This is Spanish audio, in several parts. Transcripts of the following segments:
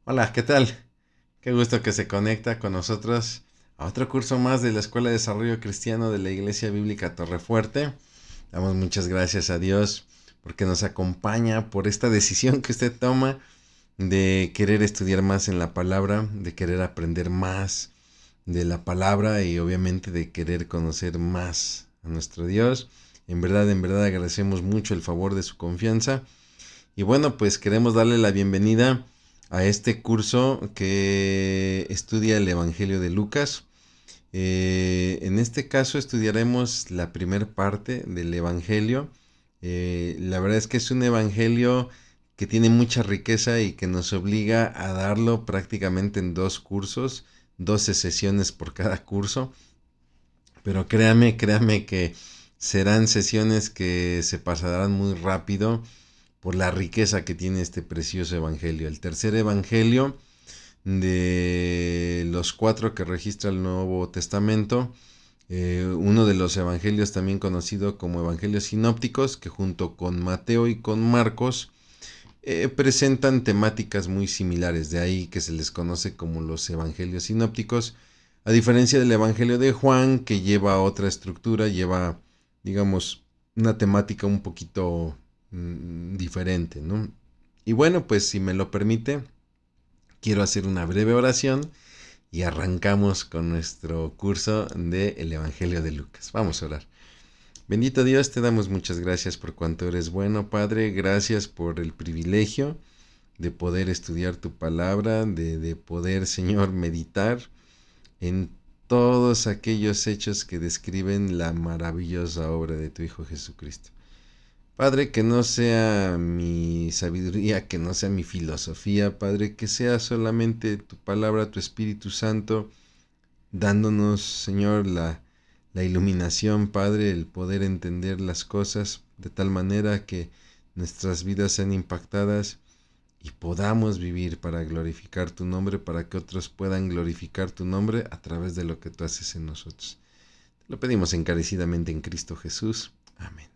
Hola, ¿qué tal? Qué gusto que se conecta con nosotros a otro curso más de la Escuela de Desarrollo Cristiano de la Iglesia Bíblica Torrefuerte. Damos muchas gracias a Dios porque nos acompaña por esta decisión que usted toma de querer estudiar más en la palabra, de querer aprender más de la palabra y obviamente de querer conocer más a nuestro Dios. En verdad agradecemos mucho el favor de su confianza. Y bueno, pues queremos darle la bienvenida a este curso que estudia el Evangelio de Lucas. En este caso estudiaremos la primera parte del Evangelio. La verdad es que es un Evangelio que tiene mucha riqueza y que nos obliga a darlo prácticamente en dos cursos, 12 sesiones por cada curso. Pero créame que serán sesiones que se pasarán muy rápido por la riqueza que tiene este precioso evangelio. El tercer evangelio de los cuatro que registra el Nuevo Testamento, uno de los evangelios también conocido como evangelios sinópticos, que junto con Mateo y con Marcos presentan temáticas muy similares, de ahí que se les conoce como los evangelios sinópticos, a diferencia del evangelio de Juan, que lleva otra estructura, lleva, digamos, una temática un poquito diferente, ¿no? Y bueno, pues si me lo permite, quiero hacer una breve oración y arrancamos con nuestro curso del Evangelio de Lucas. Vamos a orar. Bendito Dios, te damos muchas gracias por cuanto eres bueno, Padre. Gracias por el privilegio de poder estudiar tu palabra, de poder, Señor, meditar en todos aquellos hechos que describen la maravillosa obra de tu Hijo Jesucristo. Padre, que no sea mi sabiduría, que no sea mi filosofía, Padre, que sea solamente tu palabra, tu Espíritu Santo, dándonos, Señor, la iluminación, Padre, el poder entender las cosas de tal manera que nuestras vidas sean impactadas y podamos vivir para glorificar tu nombre, para que otros puedan glorificar tu nombre a través de lo que tú haces en nosotros. Te lo pedimos encarecidamente en Cristo Jesús. Amén.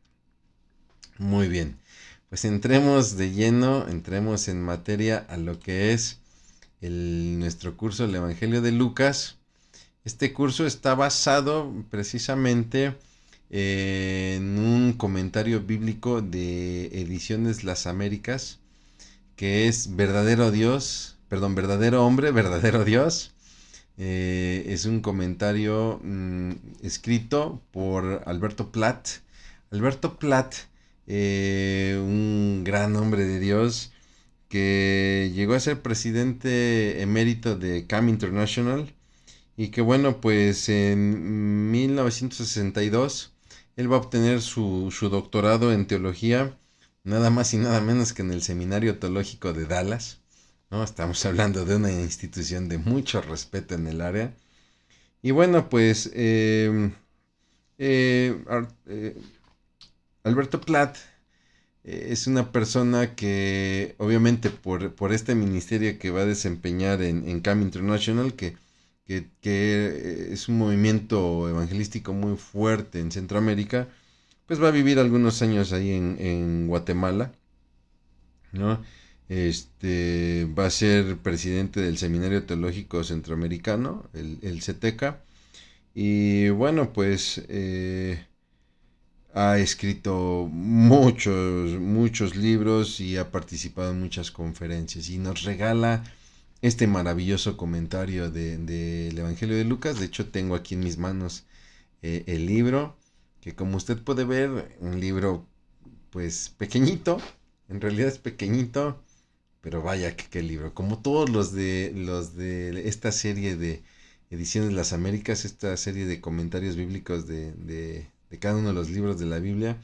Muy bien, pues entremos de lleno, entremos en materia a lo que es nuestro curso, el Evangelio de Lucas. Este curso está basado precisamente en un comentario bíblico de Ediciones Las Américas, que es Verdadero Dios, perdón, Verdadero Hombre, Verdadero Dios. Es un comentario escrito por Alberto Platt. Alberto Platt, un gran hombre de Dios, que llegó a ser presidente emérito de CAM International y que bueno, pues en 1962 él va a obtener su doctorado en teología, nada más y nada menos que en el Seminario Teológico de Dallas, ¿no? Estamos hablando de una institución de mucho respeto en el área. Y bueno, pues eh, Alberto Platt es una persona que obviamente por este ministerio que va a desempeñar en CAM International, que es un movimiento evangelístico muy fuerte en Centroamérica, pues va a vivir algunos años ahí en Guatemala, ¿no? Va a ser presidente del Seminario Teológico Centroamericano, el CETECA, y bueno, pues ha escrito muchos libros y ha participado en muchas conferencias y nos regala este maravilloso comentario del Evangelio de Lucas. De hecho, tengo aquí en mis manos el libro, que como usted puede ver, un libro pues pequeñito, en realidad es pequeñito, pero vaya que qué libro. Como todos los de esta serie de Ediciones de las Américas, esta serie de comentarios bíblicos de cada uno de los libros de la Biblia.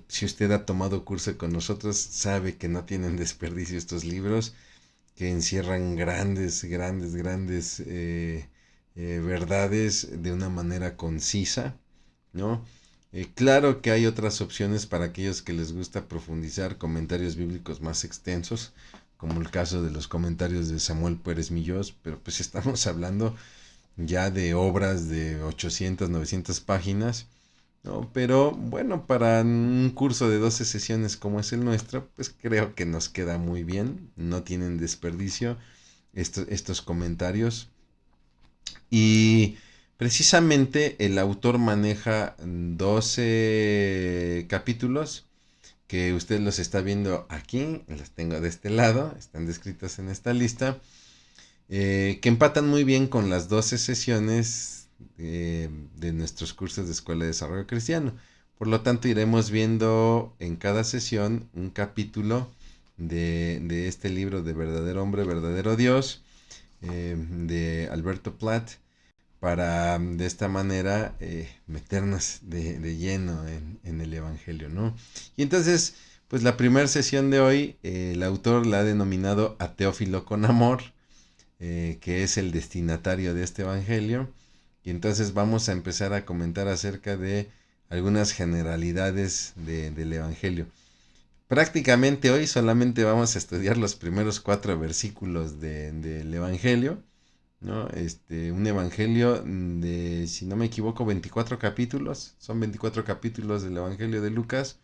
Si usted ha tomado curso con nosotros, sabe que no tienen desperdicio estos libros, que encierran grandes verdades de una manera concisa, ¿no? Claro que hay otras opciones para aquellos que les gusta profundizar, comentarios bíblicos más extensos, como el caso de los comentarios de Samuel Pérez Millós, pero pues estamos hablando ya de obras de 800, 900 páginas ¿no? Pero bueno, para un curso de 12 sesiones como es el nuestro, pues creo que nos queda muy bien, no tienen desperdicio estos comentarios. Y precisamente el autor maneja 12 capítulos que usted los está viendo aquí, los tengo de este lado, están descritos en esta lista, que empatan muy bien con las 12 sesiones de nuestros cursos de Escuela de Desarrollo Cristiano. Por lo tanto, iremos viendo en cada sesión un capítulo de este libro de Verdadero Hombre, Verdadero Dios, de Alberto Platt, para de esta manera meternos de lleno en el Evangelio, ¿no? Y entonces, pues la primera sesión de hoy, el autor la ha denominado A Teófilo con Amor, que es el destinatario de este Evangelio. Y entonces vamos a empezar a comentar acerca de algunas generalidades del Evangelio. Prácticamente hoy solamente vamos a estudiar los primeros 4 versículos del Evangelio, ¿no? Un evangelio de, si no me equivoco, 24 capítulos. Son 24 capítulos del Evangelio de Lucas.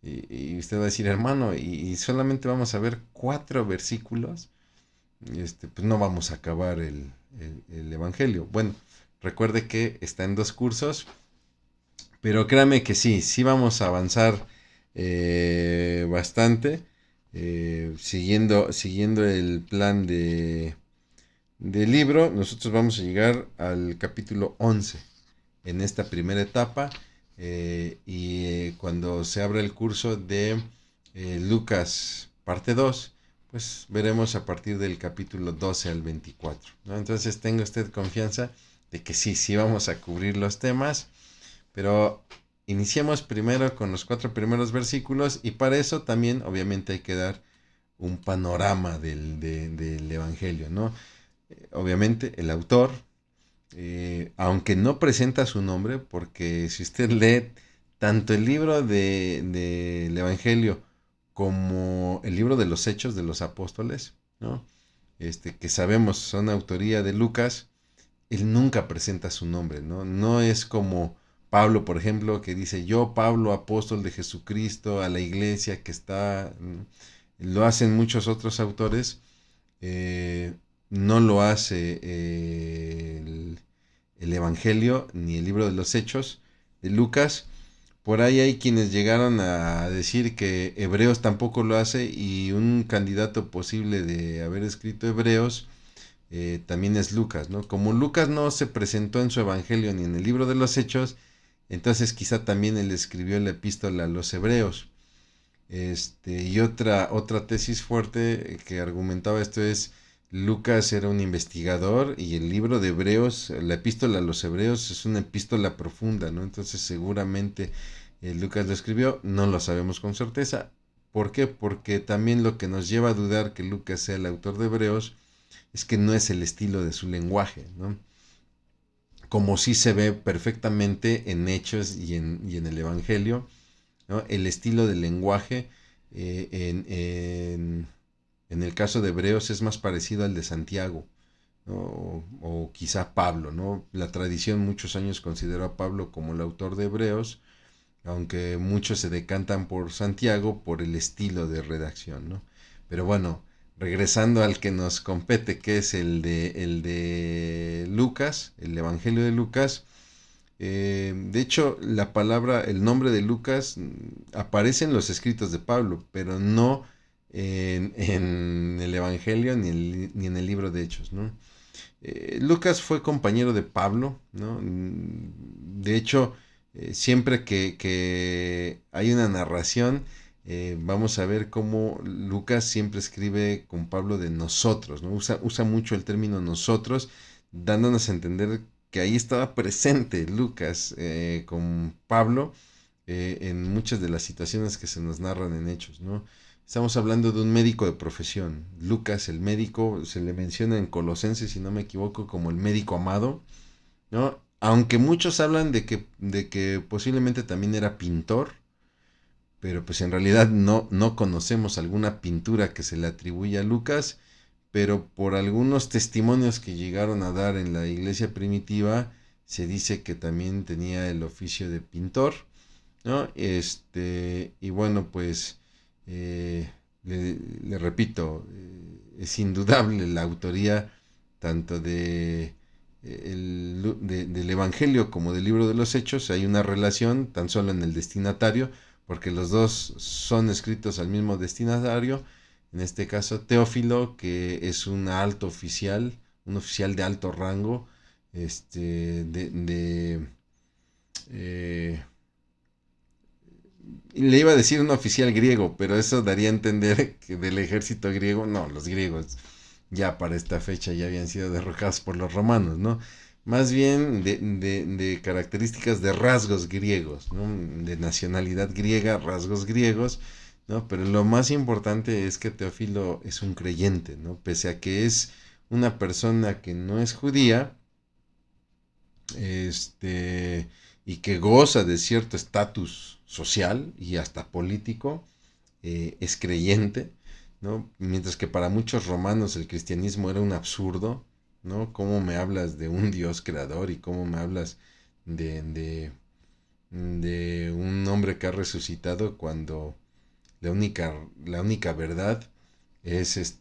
Y usted va a decir, hermano, y solamente vamos a ver 4 versículos. Pues no vamos a acabar el Evangelio. Bueno, recuerde que está en 2 cursos. Pero créame que sí, sí vamos a avanzar bastante. Siguiendo el plan del libro, nosotros vamos a llegar al capítulo 11 en esta primera etapa, cuando se abra el curso de Lucas parte 2, pues veremos a partir del capítulo 12 al 24, ¿no? Entonces tenga usted confianza de que sí, sí vamos a cubrir los temas, pero iniciemos primero con los 4 primeros versículos, y para eso también obviamente hay que dar un panorama del Evangelio, ¿no? Obviamente el autor, aunque no presenta su nombre, porque si usted lee tanto el libro del Evangelio como el libro de los Hechos de los Apóstoles, ¿no? Que sabemos son autoría de Lucas, él nunca presenta su nombre, ¿no? No es como Pablo, por ejemplo, que dice, yo, Pablo, apóstol de Jesucristo, a la iglesia que está, lo hacen muchos otros autores, eh, no lo hace el Evangelio ni el libro de los Hechos de Lucas. Por ahí hay quienes llegaron a decir que Hebreos tampoco lo hace, y un candidato posible de haber escrito Hebreos también es Lucas, ¿no? Como Lucas no se presentó en su Evangelio ni en el libro de los Hechos, entonces quizá también él escribió la epístola a los Hebreos. Y otra tesis fuerte que argumentaba esto es, Lucas era un investigador, y el libro de Hebreos, la epístola a los Hebreos, es una epístola profunda, ¿no? Entonces seguramente Lucas lo escribió, no lo sabemos con certeza. ¿Por qué? Porque también lo que nos lleva a dudar que Lucas sea el autor de Hebreos es que no es el estilo de su lenguaje, ¿no? Como sí se ve perfectamente en Hechos y en el Evangelio, ¿no? El estilo del lenguaje en el caso de Hebreos es más parecido al de Santiago, ¿no? O quizá Pablo, ¿no? La tradición muchos años consideró a Pablo como el autor de Hebreos, aunque muchos se decantan por Santiago por el estilo de redacción, ¿no? Pero bueno, regresando al que nos compete, que es el de Lucas, el Evangelio de Lucas. De hecho, el nombre de Lucas aparece en los escritos de Pablo, pero no en el Evangelio ni en el libro de Hechos, ¿no? Lucas fue compañero de Pablo, ¿no? De hecho, siempre que hay una narración, vamos a ver cómo Lucas siempre escribe con Pablo de nosotros, ¿no? Usa mucho el término nosotros, dándonos a entender que ahí estaba presente Lucas con Pablo en muchas de las situaciones que se nos narran en Hechos, ¿no? Estamos hablando de un médico de profesión. Lucas, el médico, se le menciona en Colosenses, si no me equivoco, como el médico amado, ¿no? Aunque muchos hablan de que posiblemente también era pintor, pero pues en realidad no conocemos alguna pintura que se le atribuya a Lucas, pero por algunos testimonios que llegaron a dar en la iglesia primitiva, se dice que también tenía el oficio de pintor, ¿no? Y bueno, pues eh, le repito, es indudable la autoría tanto del Evangelio como del libro de los Hechos. Hay una relación tan solo en el destinatario, porque los dos son escritos al mismo destinatario. En este caso, Teófilo, que es un alto oficial, un oficial de alto rango, de eh, le iba a decir un oficial griego, pero eso daría a entender que del ejército griego, no, los griegos ya para esta fecha ya habían sido derrocados por los romanos, ¿no? Más bien de características de rasgos griegos, ¿no? De nacionalidad griega, rasgos griegos, ¿no? Pero lo más importante es que Teófilo es un creyente, ¿no? Pese a que es una persona que no es judía, este, y que goza de cierto estatus social y hasta político, es creyente, ¿no? Mientras que para muchos romanos el cristianismo era un absurdo, ¿no? ¿Cómo me hablas de un Dios creador y cómo me hablas de, de, de un hombre que ha resucitado cuando la única verdad es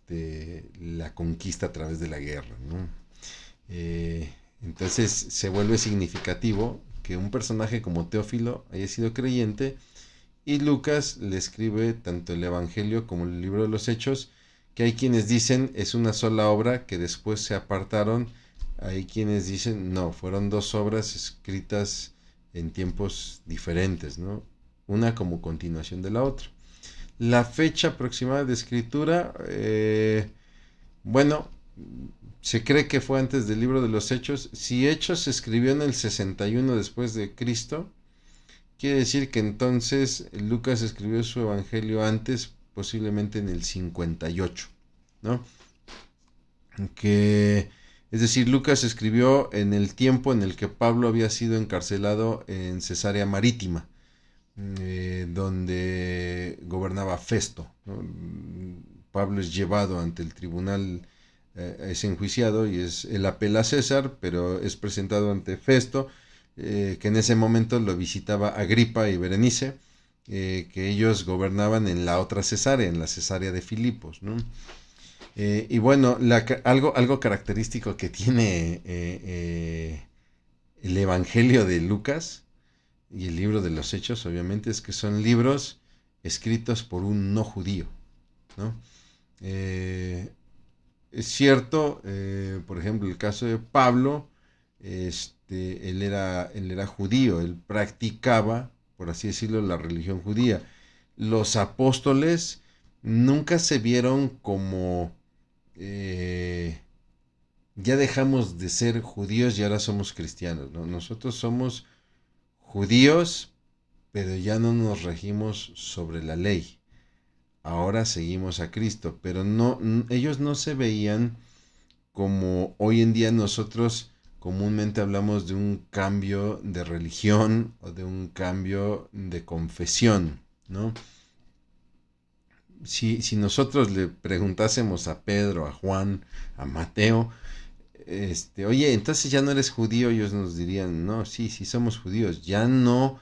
la conquista a través de la guerra, ¿no? Entonces se vuelve significativo que un personaje como Teófilo haya sido creyente, y Lucas le escribe tanto el Evangelio como el libro de los Hechos, que hay quienes dicen es una sola obra que después se apartaron, hay quienes dicen no, fueron dos obras escritas en tiempos diferentes, ¿no? Una como continuación de la otra. La fecha aproximada de escritura, bueno, se cree que fue antes del libro de los Hechos. Si Hechos se escribió en el 61 después de Cristo, quiere decir que entonces Lucas escribió su evangelio antes, posiblemente en el 58, ¿no? Que, es decir, Lucas escribió en el tiempo en el que Pablo había sido encarcelado en Cesarea Marítima, donde gobernaba Festo, ¿no? Pablo es llevado ante el tribunal, es enjuiciado y él apela a César, pero es presentado ante Festo, que en ese momento lo visitaba Agripa y Berenice, que ellos gobernaban en la otra Cesarea, en la Cesarea de Filipos, ¿no? Y bueno, algo característico que tiene el Evangelio de Lucas y el libro de los Hechos, obviamente, es que son libros escritos por un no judío, ¿no? Eh, es cierto, por ejemplo, el caso de Pablo, él era judío, él practicaba, por así decirlo, la religión judía. Los apóstoles nunca se vieron como ya dejamos de ser judíos y ahora somos cristianos, ¿no? Nosotros somos judíos, pero ya no nos regimos sobre la ley. Ahora seguimos a Cristo, pero no, ellos no se veían como hoy en día nosotros comúnmente hablamos de un cambio de religión o de un cambio de confesión, ¿no? Si nosotros le preguntásemos a Pedro, a Juan, a Mateo, oye, entonces ya no eres judío, ellos nos dirían, no, sí, sí somos judíos, ya no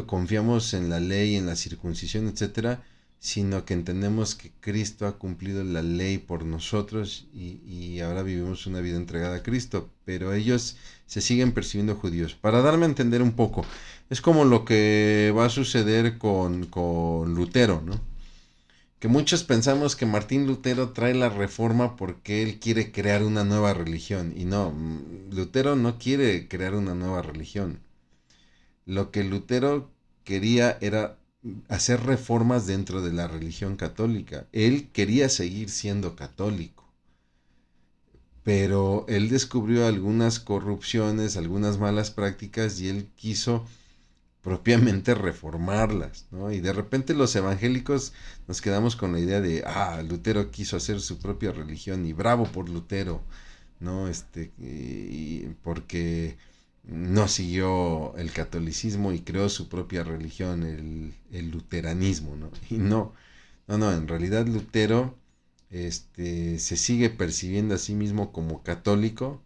confiamos en la ley, en la circuncisión, etcétera, sino que entendemos que Cristo ha cumplido la ley por nosotros y ahora vivimos una vida entregada a Cristo, pero ellos se siguen percibiendo judíos. Para darme a entender un poco, es como lo que va a suceder con Lutero, ¿no? Que muchos pensamos que Martín Lutero trae la reforma porque él quiere crear una nueva religión, y no, Lutero no quiere crear una nueva religión. Lo que Lutero quería era hacer reformas dentro de la religión católica. Él quería seguir siendo católico, pero él descubrió algunas corrupciones, algunas malas prácticas, y él quiso propiamente reformarlas, ¿no? Y de repente los evangélicos nos quedamos con la idea de, Lutero quiso hacer su propia religión y bravo por Lutero, ¿no? Porque no siguió el catolicismo y creó su propia religión, el luteranismo, ¿no? Y no, en realidad Lutero se sigue percibiendo a sí mismo como católico,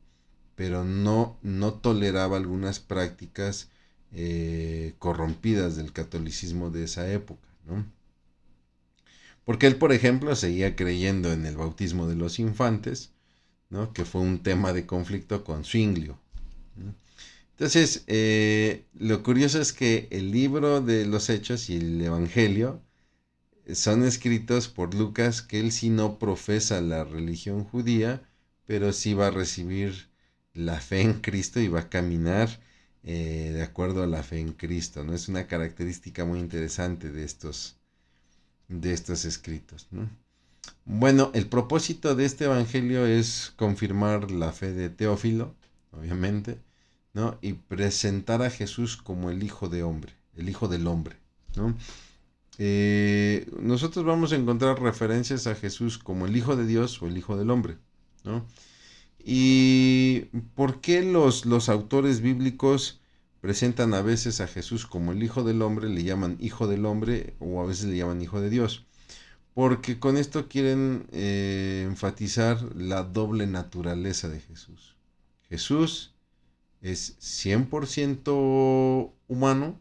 pero no toleraba algunas prácticas corrompidas del catolicismo de esa época, ¿no? Porque él, por ejemplo, seguía creyendo en el bautismo de los infantes, ¿no? Que fue un tema de conflicto con Zwinglio, ¿no? Entonces, lo curioso es que el libro de los Hechos y el Evangelio son escritos por Lucas, que él sí no profesa la religión judía, pero sí va a recibir la fe en Cristo y va a caminar de acuerdo a la fe en Cristo, ¿no? Es una característica muy interesante de estos escritos, ¿no? Bueno, el propósito de este evangelio es confirmar la fe de Teófilo, obviamente, ¿no? Y presentar a Jesús como el Hijo de Hombre, el Hijo del Hombre, ¿no? Nosotros vamos a encontrar referencias a Jesús como el Hijo de Dios o el Hijo del Hombre, ¿no? ¿Y por qué los autores bíblicos presentan a veces a Jesús como el Hijo del Hombre, le llaman Hijo del Hombre o a veces le llaman Hijo de Dios? Porque con esto quieren enfatizar la doble naturaleza de Jesús. Jesús es 100% humano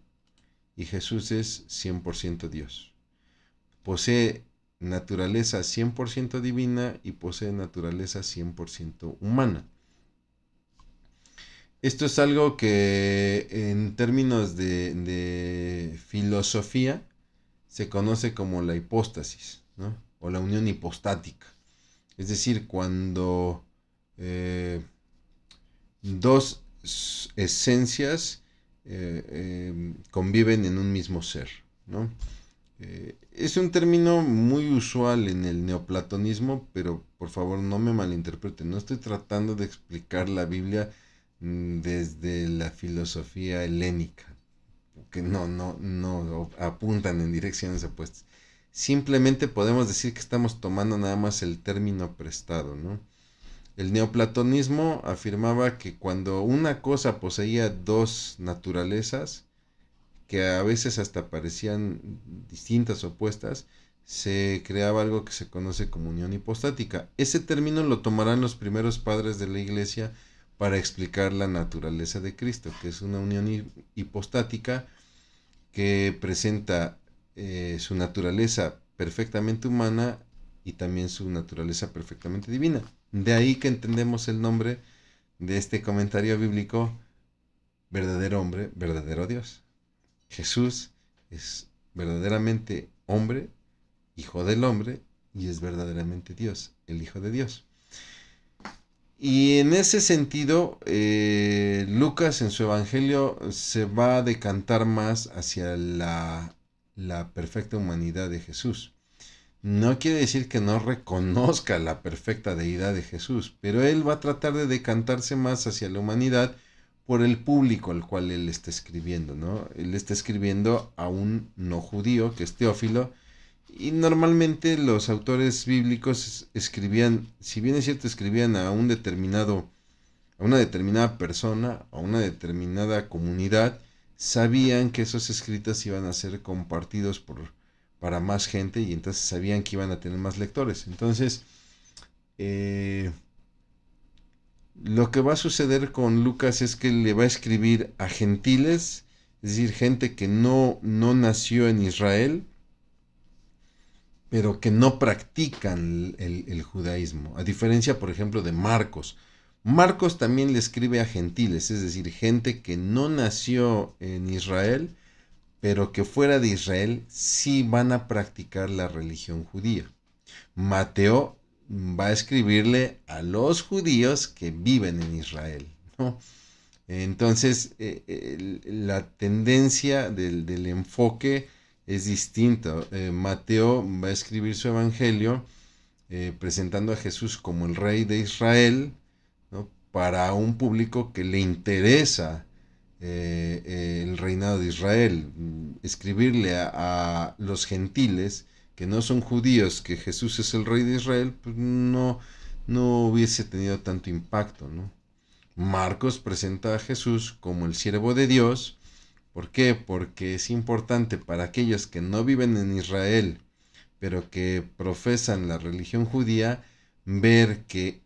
y Jesús es 100% Dios. Posee naturaleza 100% divina y posee naturaleza 100% humana. Esto es algo que en términos de filosofía se conoce como la hipóstasis, ¿no? O la unión hipostática. Es decir, cuando dos esencias conviven en un mismo ser, ¿no? Es un término muy usual en el neoplatonismo, pero por favor no me malinterpreten, no estoy tratando de explicar la Biblia desde la filosofía helénica, que no apuntan en direcciones opuestas. Simplemente podemos decir que estamos tomando nada más el término prestado, ¿no? El neoplatonismo afirmaba que cuando una cosa poseía dos naturalezas, que a veces hasta parecían distintas, opuestas, se creaba algo que se conoce como unión hipostática. Ese término lo tomarán los primeros padres de la Iglesia para explicar la naturaleza de Cristo, que es una unión hipostática que presenta su naturaleza perfectamente humana y también su naturaleza perfectamente divina. De ahí que entendemos el nombre de este comentario bíblico: verdadero hombre, verdadero Dios. Jesús es verdaderamente hombre, hijo del hombre, y es verdaderamente Dios, el Hijo de Dios. Y en ese sentido, Lucas en su evangelio se va a decantar más hacia la perfecta humanidad de Jesús. No quiere decir que no reconozca la perfecta deidad de Jesús, pero él va a tratar de decantarse más hacia la humanidad por el público al cual él está escribiendo, ¿no? Él está escribiendo a un no judío, que es Teófilo, y normalmente los autores bíblicos escribían, si bien es cierto, escribían a un determinado, a una determinada persona, a una determinada comunidad, sabían que esos escritos iban a ser compartidos para más gente y entonces sabían que iban a tener más lectores. Entonces, lo que va a suceder con Lucas es que le va a escribir a gentiles, es decir, gente que no nació en Israel, pero que no practican el judaísmo. A diferencia, por ejemplo, de Marcos. Marcos también le escribe a gentiles, es decir, gente que no nació en Israel, pero que fuera de Israel sí van a practicar la religión judía. Mateo va a escribirle a los judíos que viven en Israel, ¿no? Entonces, la tendencia del enfoque es distinta. Mateo va a escribir su evangelio presentando a Jesús como el rey de Israel, ¿no? Para un público que le interesa el reinado de Israel. Escribirle a los gentiles que no son judíos que Jesús es el rey de Israel, pues no hubiese tenido tanto impacto, ¿no? Marcos presenta a Jesús como el siervo de Dios. ¿Por qué? Porque es importante para aquellos que no viven en Israel, pero que profesan la religión judía, ver que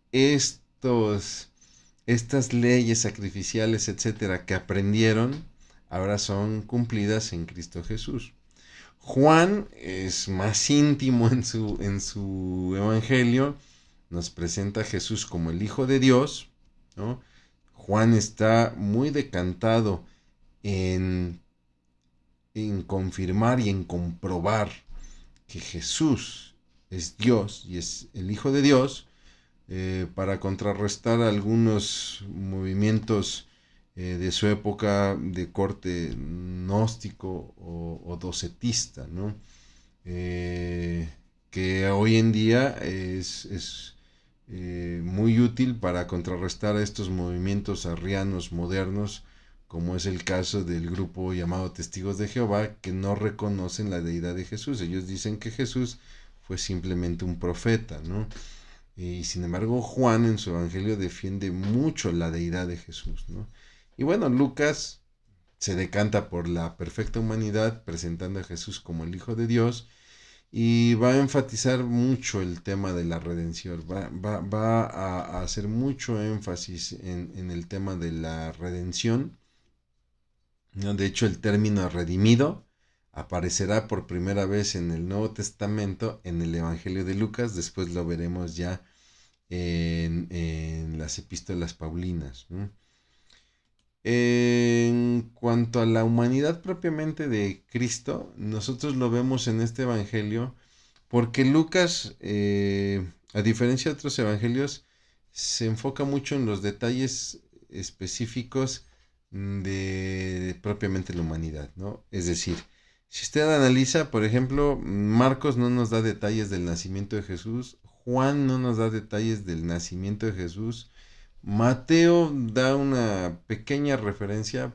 estas leyes sacrificiales, etcétera, que aprendieron, ahora son cumplidas en Cristo Jesús. Juan es más íntimo en su evangelio, nos presenta a Jesús como el Hijo de Dios, ¿no? Juan está muy decantado en, en confirmar y en comprobar que Jesús es Dios y es el Hijo de Dios, para contrarrestar algunos movimientos de su época de corte gnóstico o docetista, ¿no? Que hoy en día es muy útil para contrarrestar a estos movimientos arrianos modernos, como es el caso del grupo llamado Testigos de Jehová, que no reconocen la deidad de Jesús. Ellos dicen que Jesús fue simplemente un profeta, ¿no? Y sin embargo, Juan en su evangelio defiende mucho la deidad de Jesús, ¿no? Y bueno, Lucas se decanta por la perfecta humanidad, presentando a Jesús como el Hijo de Dios, y va a enfatizar mucho el tema de la redención, va a hacer mucho énfasis en el tema de la redención, ¿no? De hecho, el término redimido aparecerá por primera vez en el Nuevo Testamento, en el Evangelio de Lucas, después lo veremos ya en las epístolas paulinas, ¿no? En cuanto a la humanidad propiamente de Cristo, nosotros lo vemos en este Evangelio porque Lucas, a diferencia de otros evangelios, se enfoca mucho en los detalles específicos de propiamente la humanidad, ¿no? Es decir, si usted analiza, por ejemplo, Marcos no nos da detalles del nacimiento de Jesús, Juan no nos da detalles del nacimiento de Jesús, Mateo da una pequeña referencia,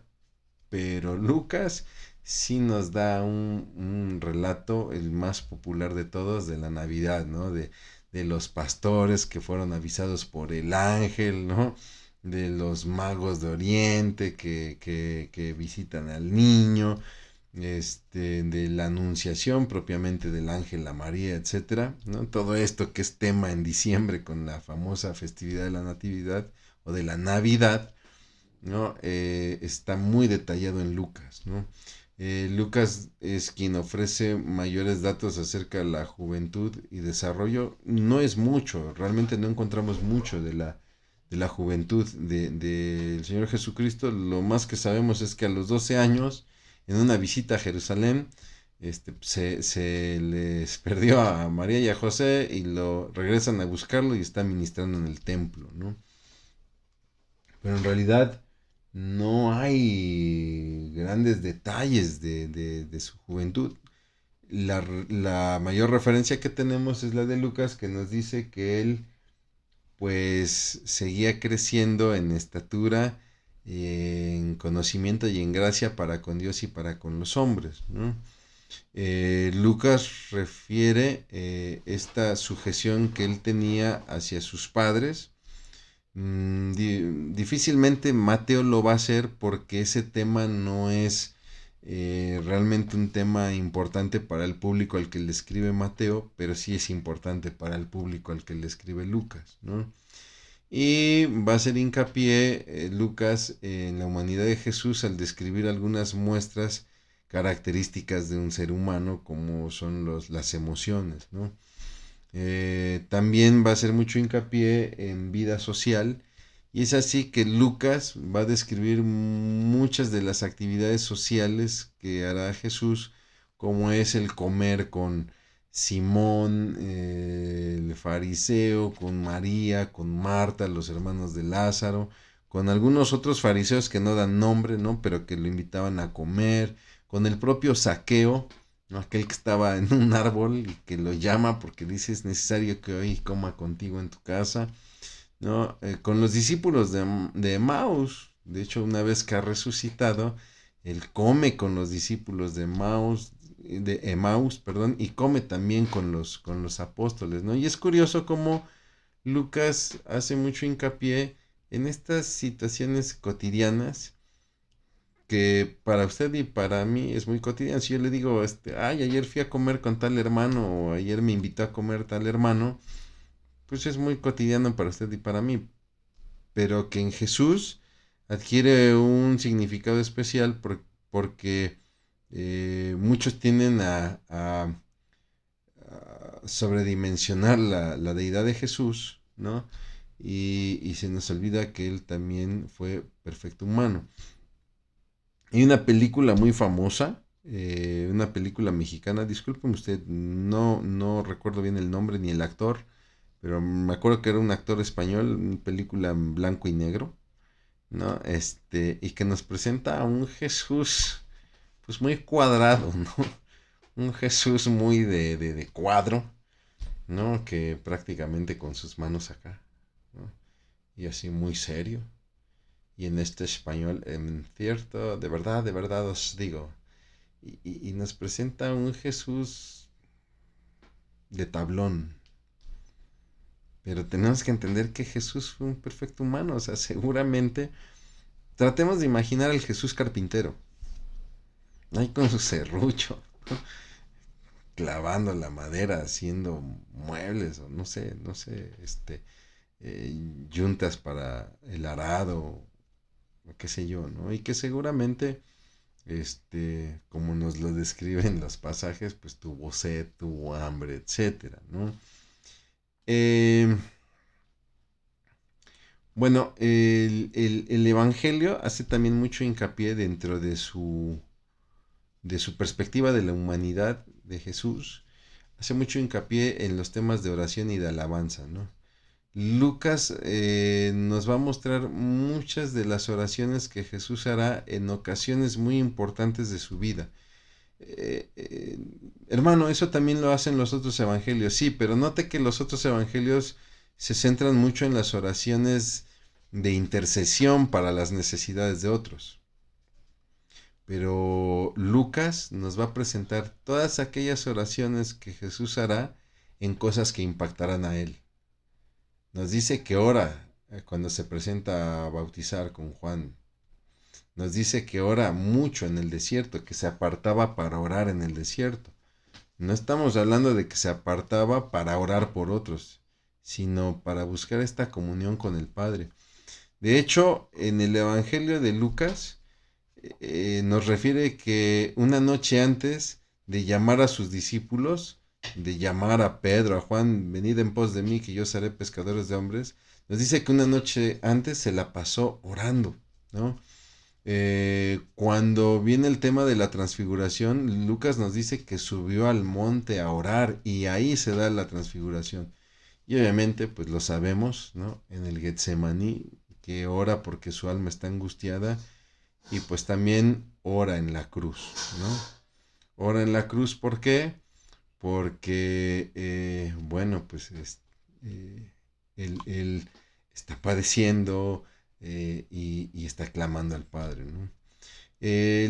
pero Lucas sí nos da un relato, el más popular de todos, de la Navidad, ¿no? De los pastores que fueron avisados por el ángel, ¿no? De los magos de Oriente que visitan al niño, de la anunciación propiamente del ángel a María, etcétera, ¿no? Todo esto que es tema en diciembre con la famosa festividad de la Natividad o de la Navidad, ¿no? Está muy detallado en Lucas, ¿no? Lucas es quien ofrece mayores datos acerca de la juventud y desarrollo. No es mucho, realmente no encontramos mucho de la juventud del Señor Jesucristo. Lo más que sabemos es que a los 12 años, en una visita a Jerusalén, se les perdió a María y a José y lo regresan a buscarlo y está ministrando en el templo, ¿no? Pero en realidad no hay grandes detalles de su juventud. La mayor referencia que tenemos es la de Lucas, que nos dice que él pues seguía creciendo en estatura, en conocimiento y en gracia para con Dios y para con los hombres, ¿no? Lucas refiere esta sujeción que él tenía hacia sus padres. Difícilmente Mateo lo va a hacer porque ese tema no es realmente un tema importante para el público al que le escribe Mateo, pero sí es importante para el público al que le escribe Lucas, ¿no? Y va a hacer hincapié Lucas en la humanidad de Jesús al describir algunas muestras características de un ser humano como son las emociones, ¿no? También va a hacer mucho hincapié en vida social y es así que Lucas va a describir muchas de las actividades sociales que hará Jesús, como es el comer con Simón, el fariseo, con María, con Marta, los hermanos de Lázaro, con algunos otros fariseos que no dan nombre, ¿no? Pero que lo invitaban a comer, con el propio Saqueo, ¿no? Aquel que estaba en un árbol y que lo llama porque dice es necesario que hoy coma contigo en tu casa, ¿no? Con los discípulos de Emaús, de hecho una vez que ha resucitado, él come con los discípulos de Emaús, perdón, y come también con los apóstoles, ¿no? Y es curioso cómo Lucas hace mucho hincapié en estas situaciones cotidianas que para usted y para mí es muy cotidiano. Si yo le digo, ay, ayer fui a comer con tal hermano o ayer me invitó a comer tal hermano, pues es muy cotidiano para usted y para mí. pero que en Jesús adquiere un significado especial porque muchos tienden a sobredimensionar la deidad de Jesús, ¿no? Y se nos olvida que él también fue perfecto humano. Hay una película muy famosa, una película mexicana, discúlpeme usted, no recuerdo bien el nombre ni el actor, pero me acuerdo que era un actor español, una película en blanco y negro, ¿no? Y que nos presenta a un Jesús, pues muy cuadrado, ¿no? Un Jesús muy de cuadro, ¿no? Que prácticamente con sus manos acá, ¿no? Y así muy serio. Y en este español, en cierto, de verdad os digo. Y nos presenta un Jesús de tablón. Pero tenemos que entender que Jesús fue un perfecto humano. O sea, seguramente tratemos de imaginar al Jesús carpintero. Ahí con su serrucho, clavando la madera, haciendo muebles o no sé, yuntas para el arado, o qué sé yo, ¿no? Y que seguramente, como nos lo describen los pasajes, pues tuvo sed, tuvo hambre, etcétera, ¿no? Eh, bueno, el Evangelio hace también mucho hincapié dentro de su perspectiva de la humanidad de Jesús, hace mucho hincapié en los temas de oración y de alabanza, ¿no? Lucas nos va a mostrar muchas de las oraciones que Jesús hará en ocasiones muy importantes de su vida. Hermano, eso también lo hacen los otros evangelios, sí, pero note que los otros evangelios se centran mucho en las oraciones de intercesión para las necesidades de otros. Pero Lucas nos va a presentar todas aquellas oraciones que Jesús hará en cosas que impactarán a él. Nos dice que ora cuando se presenta a bautizar con Juan. Nos dice que ora mucho en el desierto, que se apartaba para orar en el desierto. No estamos hablando de que se apartaba para orar por otros, sino para buscar esta comunión con el Padre. De hecho, en el Evangelio de Lucas nos refiere que una noche antes de llamar a sus discípulos, de llamar a Pedro, a Juan, venid en pos de mí, que yo seré pescadores de hombres, nos dice que una noche antes se la pasó orando, ¿no? Cuando viene el tema de la transfiguración, Lucas nos dice que subió al monte a orar y ahí se da la transfiguración. Y obviamente, pues lo sabemos, ¿no? En el Getsemaní, que ora porque su alma está angustiada y pues también ora en la cruz, ¿no? Ora en la cruz, ¿por qué? Porque, bueno, pues él está padeciendo y está clamando al Padre, ¿no?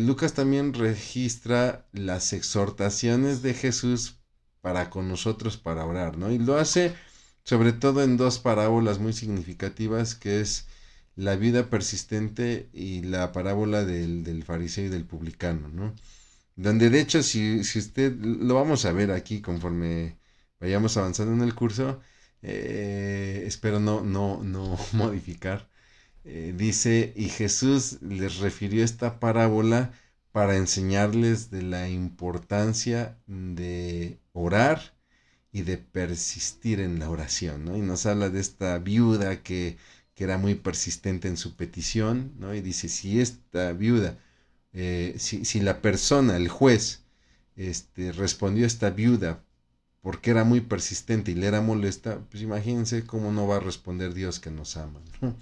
Lucas también registra las exhortaciones de Jesús para con nosotros para orar, ¿no? Y lo hace sobre todo en dos parábolas muy significativas, que es la vida persistente y la parábola del fariseo y del publicano, ¿no? Donde de hecho, si usted lo vamos a ver aquí conforme vayamos avanzando en el curso, espero no modificar. Dice, y Jesús les refirió esta parábola para enseñarles de la importancia de orar y de persistir en la oración, ¿no? Y nos habla de esta viuda que era muy persistente en su petición, ¿no? Y dice, si esta viuda, si la persona, el juez, respondió a esta viuda porque era muy persistente y le era molesta, pues imagínense cómo no va a responder Dios que nos ama, ¿no?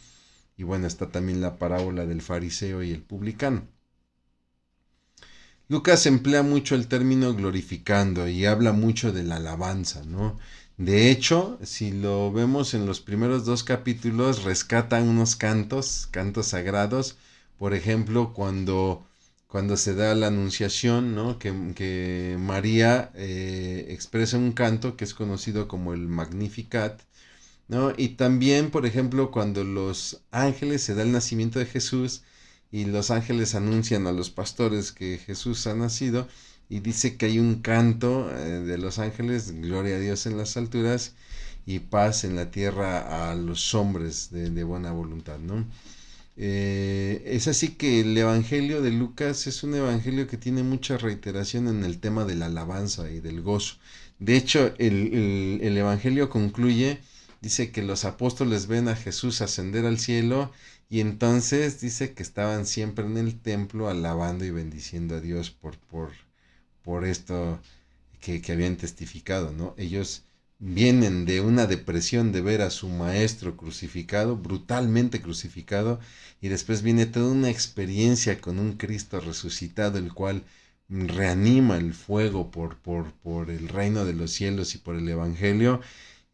Y bueno, está también la parábola del fariseo y el publicano. Lucas emplea mucho el término glorificando y habla mucho de la alabanza, ¿no? De hecho, si lo vemos en los primeros dos capítulos, rescatan unos cantos sagrados, por ejemplo, cuando se da la anunciación, ¿no? Que María expresa un canto que es conocido como el Magnificat, ¿no? Y también, por ejemplo, cuando los ángeles se da el nacimiento de Jesús y los ángeles anuncian a los pastores que Jesús ha nacido y dice que hay un canto de los ángeles, gloria a Dios en las alturas, y paz en la tierra a los hombres de buena voluntad, ¿no? Es así que el Evangelio de Lucas es un evangelio que tiene mucha reiteración en el tema de la alabanza y del gozo. De hecho, el Evangelio concluye, dice que los apóstoles ven a Jesús ascender al cielo y entonces dice que estaban siempre en el templo alabando y bendiciendo a Dios por esto que habían testificado, ¿no? Ellos vienen de una depresión de ver a su maestro crucificado, brutalmente crucificado, y después viene toda una experiencia con un Cristo resucitado, el cual reanima el fuego por el reino de los cielos y por el Evangelio.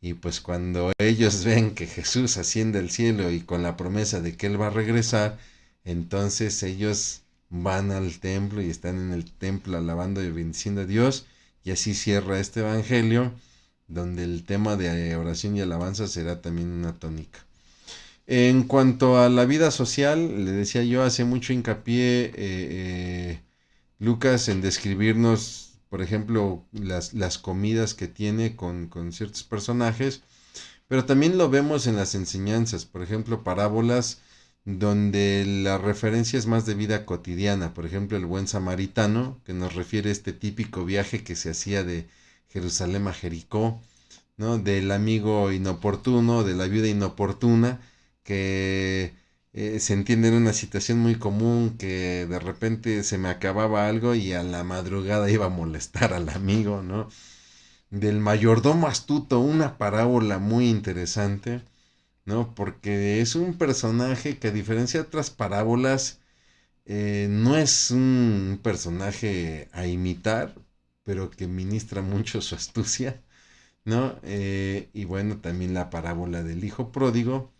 Y pues cuando ellos ven que Jesús asciende al cielo y con la promesa de que Él va a regresar, entonces ellos van al templo y están en el templo alabando y bendiciendo a Dios. Y así cierra este Evangelio, donde el tema de oración y alabanza será también una tónica. En cuanto a la vida social, le decía yo, hace mucho hincapié Lucas en describirnos, por ejemplo, las comidas que tiene con ciertos personajes, pero también lo vemos en las enseñanzas, por ejemplo, parábolas donde la referencia es más de vida cotidiana, por ejemplo, el buen samaritano, que nos refiere a este típico viaje que se hacía de Jerusalén a Jericó, ¿no? Del amigo inoportuno, de la viuda inoportuna, que se entiende en una situación muy común que de repente se me acababa algo y a la madrugada iba a molestar al amigo, ¿no? Del mayordomo astuto, una parábola muy interesante, ¿no? Porque es un personaje que a diferencia de otras parábolas, no es un personaje a imitar, pero que ministra mucho su astucia, ¿no? Y bueno, también la parábola del hijo pródigo,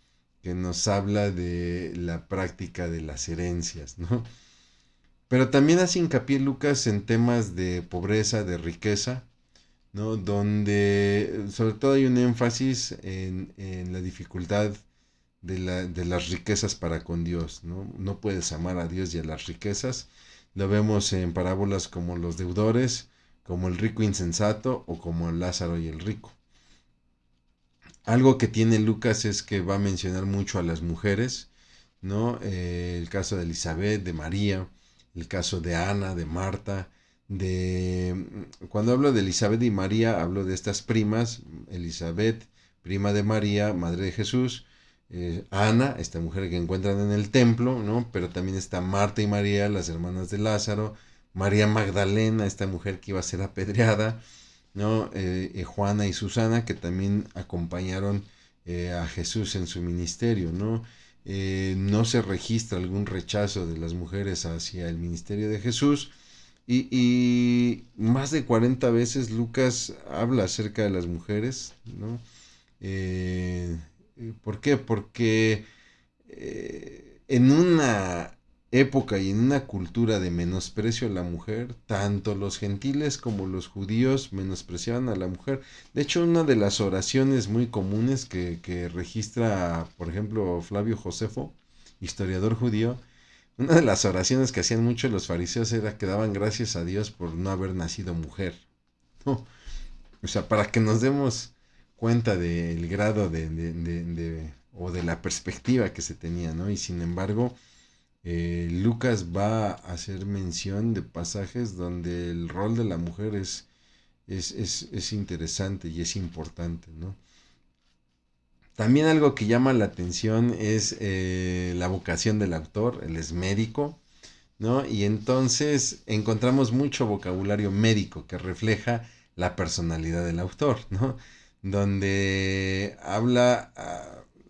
que nos habla de la práctica de las herencias, ¿no? Pero también hace hincapié Lucas en temas de pobreza, de riqueza, ¿no? Donde sobre todo hay un énfasis en la dificultad de las riquezas para con Dios, ¿no? No puedes amar a Dios y a las riquezas. Lo vemos en parábolas como los deudores, como el rico insensato o como Lázaro y el rico. Algo que tiene Lucas es que va a mencionar mucho a las mujeres, ¿no? El caso de Elizabeth, de María, el caso de Ana, de Marta, Cuando hablo de Elizabeth y María, hablo de estas primas, Elizabeth, prima de María, madre de Jesús, Ana, esta mujer que encuentran en el templo, ¿no? Pero también está Marta y María, las hermanas de Lázaro, María Magdalena, esta mujer que iba a ser apedreada, ¿no? Juana y Susana, que también acompañaron a Jesús en su ministerio, ¿no? No se registra algún rechazo de las mujeres hacia el ministerio de Jesús, y más de 40 veces Lucas habla acerca de las mujeres, ¿no? Eh, ¿Por qué? Porque en una época y en una cultura de menosprecio a la mujer, tanto los gentiles como los judíos menospreciaban a la mujer. De hecho, una de las oraciones muy comunes que registra, por ejemplo, Flavio Josefo, historiador judío, una de las oraciones que hacían mucho los fariseos era que daban gracias a Dios por no haber nacido mujer, ¿no? O sea, para que nos demos cuenta del grado o de la perspectiva que se tenía, ¿no? Y sin embargo, Lucas va a hacer mención de pasajes donde el rol de la mujer es interesante y es importante, ¿no? También algo que llama la atención es la vocación del autor, él es médico, ¿no? Y entonces encontramos mucho vocabulario médico que refleja la personalidad del autor, ¿no? Donde habla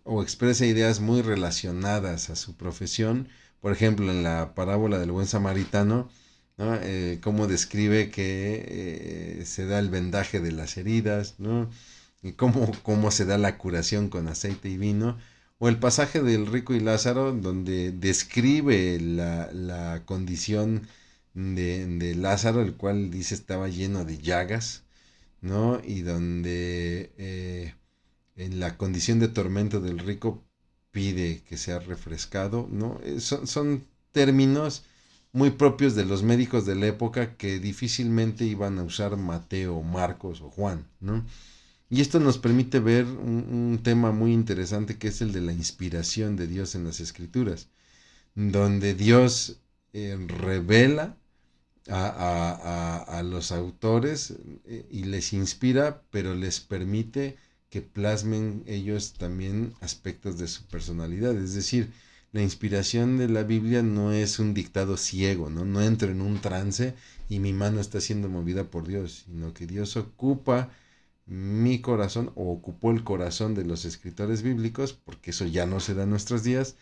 o expresa ideas muy relacionadas a su profesión. Por ejemplo, en la parábola del buen samaritano, ¿no? Cómo describe que se da el vendaje de las heridas, ¿no? Y cómo se da la curación con aceite y vino. O el pasaje del rico y Lázaro, donde describe la condición de Lázaro, el cual dice estaba lleno de llagas, ¿no? Y donde en la condición de tormento del rico pide que sea refrescado, ¿no? Son términos muy propios de los médicos de la época que difícilmente iban a usar Mateo, Marcos o Juan, ¿no? Y esto nos permite ver un tema muy interesante que es el de la inspiración de Dios en las Escrituras, donde Dios revela a los autores y les inspira, pero les permite que plasmen ellos también aspectos de su personalidad. Es decir, la inspiración de la Biblia no es un dictado ciego, ¿no? No entro en un trance y mi mano está siendo movida por Dios, sino que Dios ocupa mi corazón o ocupó el corazón de los escritores bíblicos, porque eso ya no se da en nuestros días,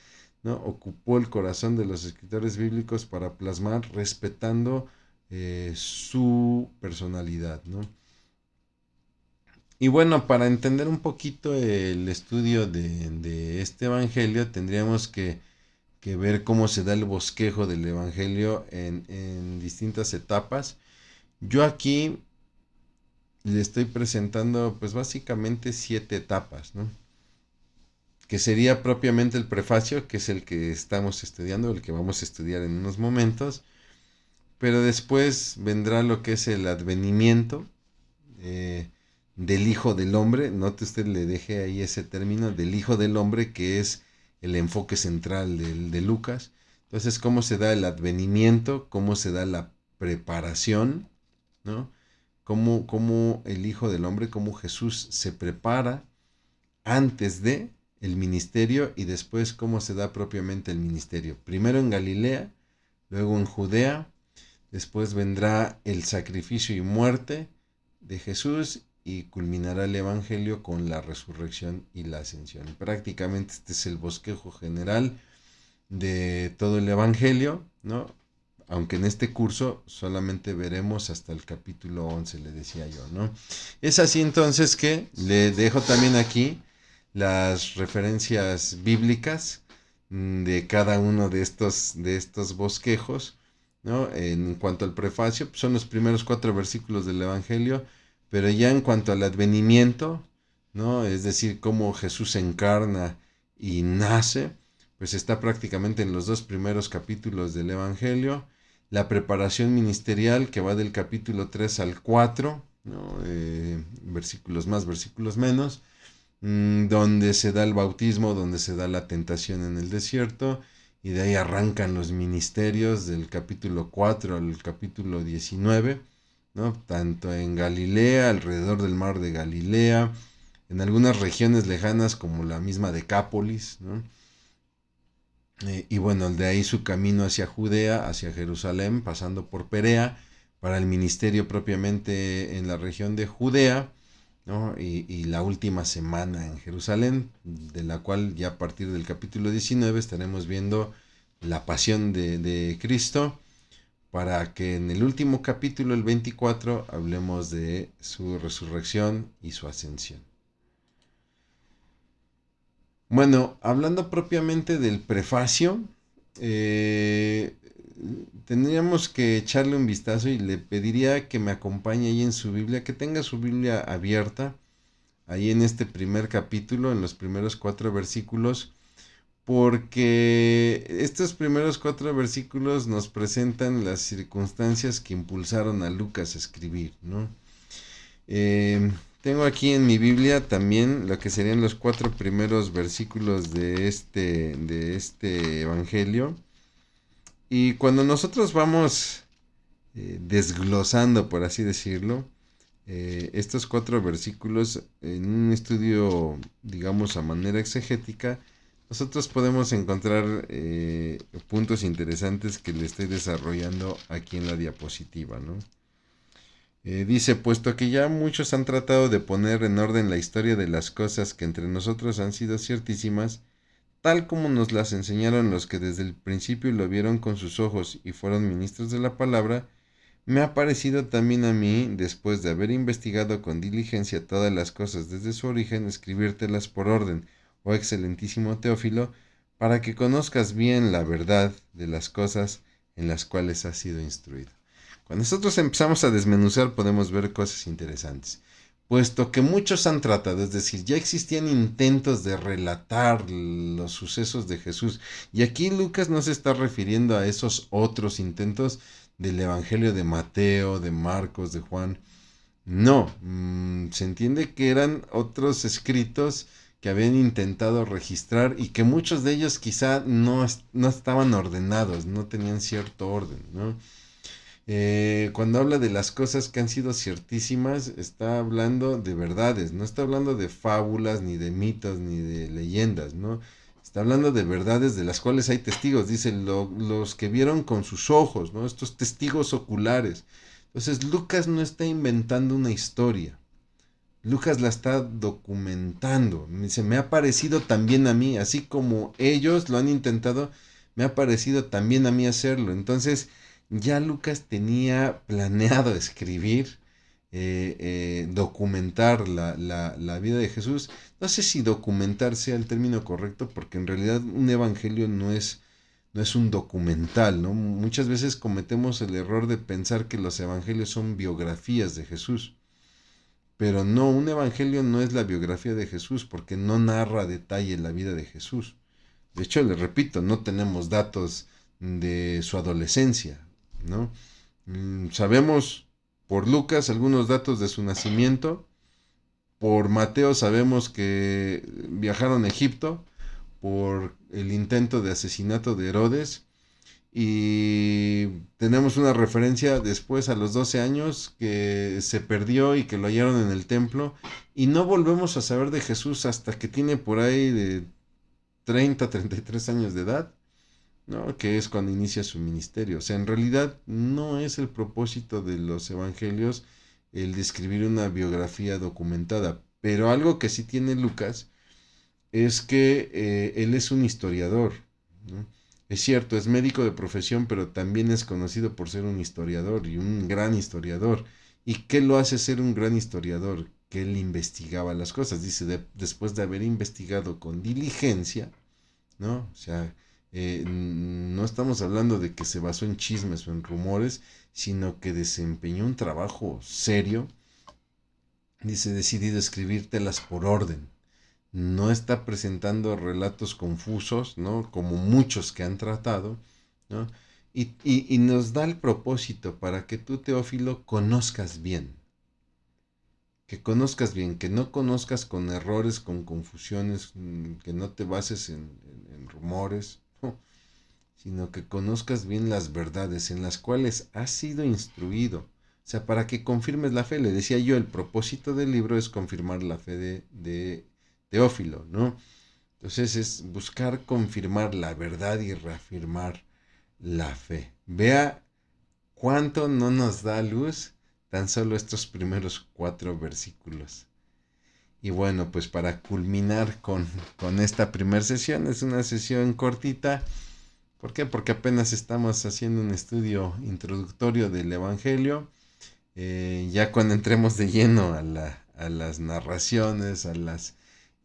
¿no? Ocupó el corazón de los escritores bíblicos para plasmar respetando su personalidad, ¿no? Y bueno, para entender un poquito el estudio de este evangelio, tendríamos que ver cómo se da el bosquejo del evangelio en distintas etapas. Yo aquí le estoy presentando pues básicamente 7 etapas, ¿no? Que sería propiamente el prefacio, que es el que estamos estudiando, el que vamos a estudiar en unos momentos, pero después vendrá lo que es el advenimiento eh, del Hijo del Hombre. Note usted, le dejé ahí ese término del Hijo del Hombre, que es el enfoque central de Lucas. Entonces, cómo se da el advenimiento, cómo se da la preparación, ¿no? Cómo el Hijo del Hombre, cómo Jesús se prepara antes de el ministerio y después cómo se da propiamente el ministerio. Primero en Galilea, luego en Judea, después vendrá el sacrificio y muerte de Jesús y culminará el evangelio con la resurrección y la ascensión. Prácticamente este es el bosquejo general de todo el evangelio, ¿no? Aunque en este curso solamente veremos hasta el capítulo 11, le decía yo, ¿no? Es así entonces que le dejo también aquí las referencias bíblicas de cada uno de estos bosquejos, ¿no? En cuanto al prefacio, son los primeros 4 versículos del Evangelio, pero ya en cuanto al advenimiento, ¿no? Es decir, cómo Jesús se encarna y nace, pues está prácticamente en los 2 primeros capítulos del Evangelio. La preparación ministerial, que va del capítulo 3 al 4, ¿no? Versículos más, versículos menos, donde se da el bautismo, donde se da la tentación en el desierto, y de ahí arrancan los ministerios del capítulo 4 al capítulo 19, ¿no? Tanto en Galilea, alrededor del mar de Galilea, en algunas regiones lejanas como la misma Decápolis, ¿no? Y bueno, de ahí su camino hacia Judea, hacia Jerusalén, pasando por Perea, para el ministerio propiamente en la región de Judea, ¿no? Y la última semana en Jerusalén, de la cual ya a partir del capítulo 19 estaremos viendo la pasión de Cristo, para que en el último capítulo, el 24, hablemos de su resurrección y su ascensión. Bueno, hablando propiamente del prefacio, eh, tendríamos que echarle un vistazo y le pediría que me acompañe ahí en su Biblia, que tenga su Biblia abierta, ahí en este primer capítulo, en los primeros 4 versículos, porque estos primeros 4 versículos nos presentan las circunstancias que impulsaron a Lucas a escribir, ¿no? Tengo aquí en mi Biblia también lo que serían los 4 primeros versículos de este evangelio. Y cuando nosotros vamos desglosando, por así decirlo, estos 4 versículos en un estudio, digamos, a manera exegética, nosotros podemos encontrar puntos interesantes que le estoy desarrollando aquí en la diapositiva, ¿no? Dice, puesto que ya muchos han tratado de poner en orden la historia de las cosas que entre nosotros han sido ciertísimas, tal como nos las enseñaron los que desde el principio lo vieron con sus ojos y fueron ministros de la palabra, me ha parecido también a mí, después de haber investigado con diligencia todas las cosas desde su origen, escribírtelas por orden, oh excelentísimo Teófilo, para que conozcas bien la verdad de las cosas en las cuales has sido instruido. Cuando nosotros empezamos a desmenuzar podemos ver cosas interesantes. Puesto que muchos han tratado, es decir, ya existían intentos de relatar los sucesos de Jesús, y aquí Lucas no se está refiriendo a esos otros intentos del Evangelio de Mateo, de Marcos, de Juan, No, se entiende que eran otros escritos que habían intentado registrar y que muchos de ellos quizá no estaban ordenados, no tenían cierto orden, ¿no? Cuando habla de las cosas que han sido ciertísimas, está hablando de verdades, no está hablando de fábulas, ni de mitos, ni de leyendas, ¿no? Está hablando de verdades de las cuales hay testigos, dice los que vieron con sus ojos, ¿no? Estos testigos oculares. Entonces Lucas no está inventando una historia, Lucas la está documentando. Dice, me ha parecido también a mí, así como ellos lo han intentado, me ha parecido también a mí hacerlo. Entonces, ya Lucas tenía planeado escribir, documentar la vida de Jesús. No sé si documentar sea el término correcto, porque en realidad un evangelio no es un documental, ¿no? Muchas veces cometemos el error de pensar que los evangelios son biografías de Jesús. Pero no, un evangelio no es la biografía de Jesús porque no narra a detalle la vida de Jesús. De hecho, les repito, no tenemos datos de su adolescencia, ¿no? Sabemos por Lucas algunos datos de su nacimiento, por Mateo sabemos que viajaron a Egipto, por el intento de asesinato de Herodes, y tenemos una referencia después a los 12 años que se perdió y que lo hallaron en el templo. Y no volvemos a saber de Jesús hasta que tiene por ahí de 30, 33 años de edad, ¿no? Que es cuando inicia su ministerio. O sea, en realidad no es el propósito de los evangelios el describir una biografía documentada. Pero algo que sí tiene Lucas es que él es un historiador, ¿no? Es cierto, es médico de profesión, pero también es conocido por ser un historiador y un gran historiador. ¿Y qué lo hace ser un gran historiador? Que él investigaba las cosas. Dice, después de haber investigado con diligencia, ¿no? O sea, no estamos hablando de que se basó en chismes o en rumores, sino que desempeñó un trabajo serio. Dice, decidido escribírtelas por orden, no está presentando relatos confusos, ¿no? Como muchos que han tratado, ¿no? Y nos da el propósito para que tú, Teófilo, que no conozcas con errores, con confusiones, que no te bases en rumores, ¿no? Sino que conozcas bien las verdades en las cuales has sido instruido. O sea, para que confirmes la fe, le decía yo, el propósito del libro es confirmar la fe de Teófilo, ¿no? Entonces es buscar confirmar la verdad y reafirmar la fe. Vea cuánto no nos da luz tan solo estos primeros 4 versículos. Y bueno, pues para culminar con esta primera sesión, es una sesión cortita. ¿Por qué? Porque apenas estamos haciendo un estudio introductorio del Evangelio. Ya cuando entremos de lleno a las narraciones,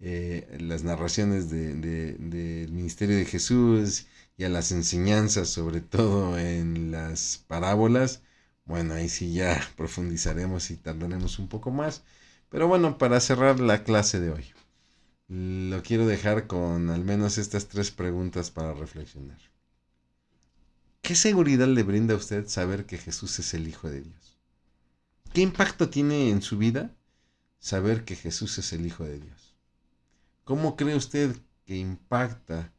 las narraciones del ministerio de Jesús y a las enseñanzas, sobre todo en las parábolas, bueno, ahí sí ya profundizaremos y tardaremos un poco más. Pero bueno, para cerrar la clase de hoy, lo quiero dejar con al menos estas 3 preguntas para reflexionar. ¿Qué seguridad le brinda a usted saber que Jesús es el Hijo de Dios? ¿Qué impacto tiene en su vida saber que Jesús es el Hijo de Dios? ¿Cómo cree usted que impacta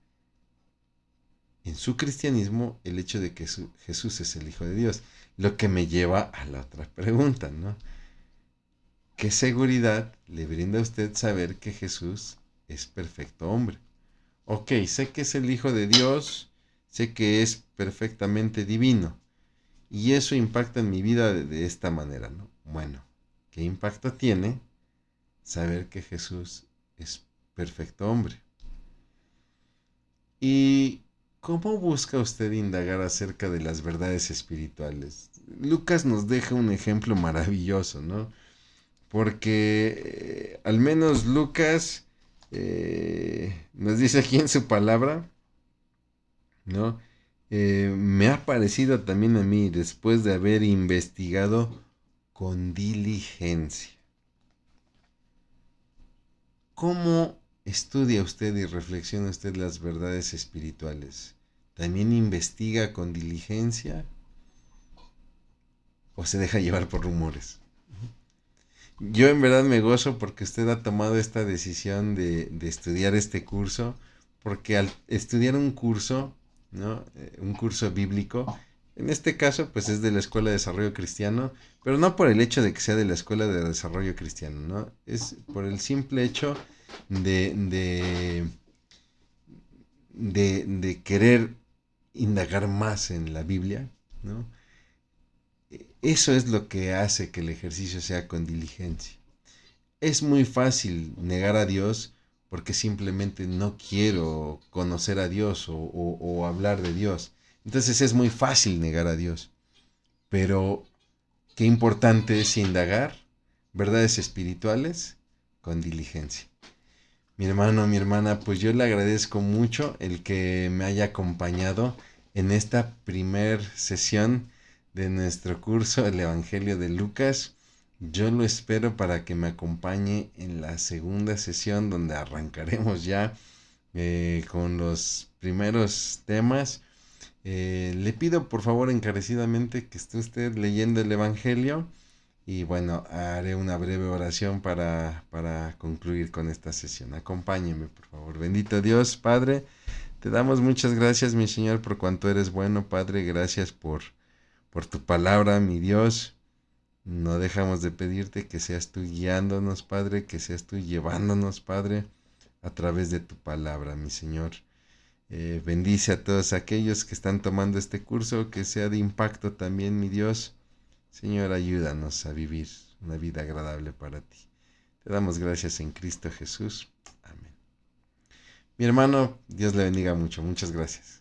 en su cristianismo el hecho de que Jesús es el Hijo de Dios? Lo que me lleva a la otra pregunta, ¿no? ¿Qué seguridad le brinda a usted saber que Jesús es perfecto hombre? Ok, sé que es el Hijo de Dios, sé que es perfectamente divino, y eso impacta en mi vida de esta manera, ¿no? Bueno, ¿qué impacto tiene saber que Jesús es perfecto hombre? ¿Y cómo busca usted indagar acerca de las verdades espirituales? Lucas nos deja un ejemplo maravilloso, ¿no? Porque al menos Lucas nos dice aquí en su palabra, ¿no? Me ha parecido también a mí, después de haber investigado con diligencia. ¿Cómo estudia usted y reflexiona usted las verdades espirituales? ¿También investiga con diligencia o se deja llevar por rumores? Yo en verdad me gozo porque usted ha tomado esta decisión de estudiar este curso, porque al estudiar un curso, ¿no? Un curso bíblico, en este caso pues es de la Escuela de Desarrollo Cristiano, pero no por el hecho de que sea de la Escuela de Desarrollo Cristiano, ¿no? Es por el simple hecho de, de, de querer indagar más en la Biblia, ¿no? Eso es lo que hace que el ejercicio sea con diligencia. Es muy fácil negar a Dios porque simplemente no quiero conocer a Dios o hablar de Dios. Entonces es muy fácil negar a Dios. Pero qué importante es indagar verdades espirituales con diligencia. Mi hermano, mi hermana, pues yo le agradezco mucho el que me haya acompañado en esta primer sesión de nuestro curso El Evangelio de Lucas. Yo lo espero para que me acompañe en la segunda sesión donde arrancaremos ya con los primeros temas. Le pido por favor encarecidamente que esté usted leyendo el Evangelio y bueno, haré una breve oración para concluir con esta sesión. Acompáñeme, por favor. Bendito Dios, Padre, te damos muchas gracias, mi Señor, por cuanto eres bueno, Padre. Gracias por tu palabra, mi Dios. No dejamos de pedirte que seas tú guiándonos, Padre, que seas tú llevándonos, Padre, a través de tu palabra, mi Señor. Bendice a todos aquellos que están tomando este curso, que sea de impacto también, mi Dios. Señor, ayúdanos a vivir una vida agradable para ti. Te damos gracias en Cristo Jesús. Amén. Mi hermano, Dios le bendiga mucho. Muchas gracias.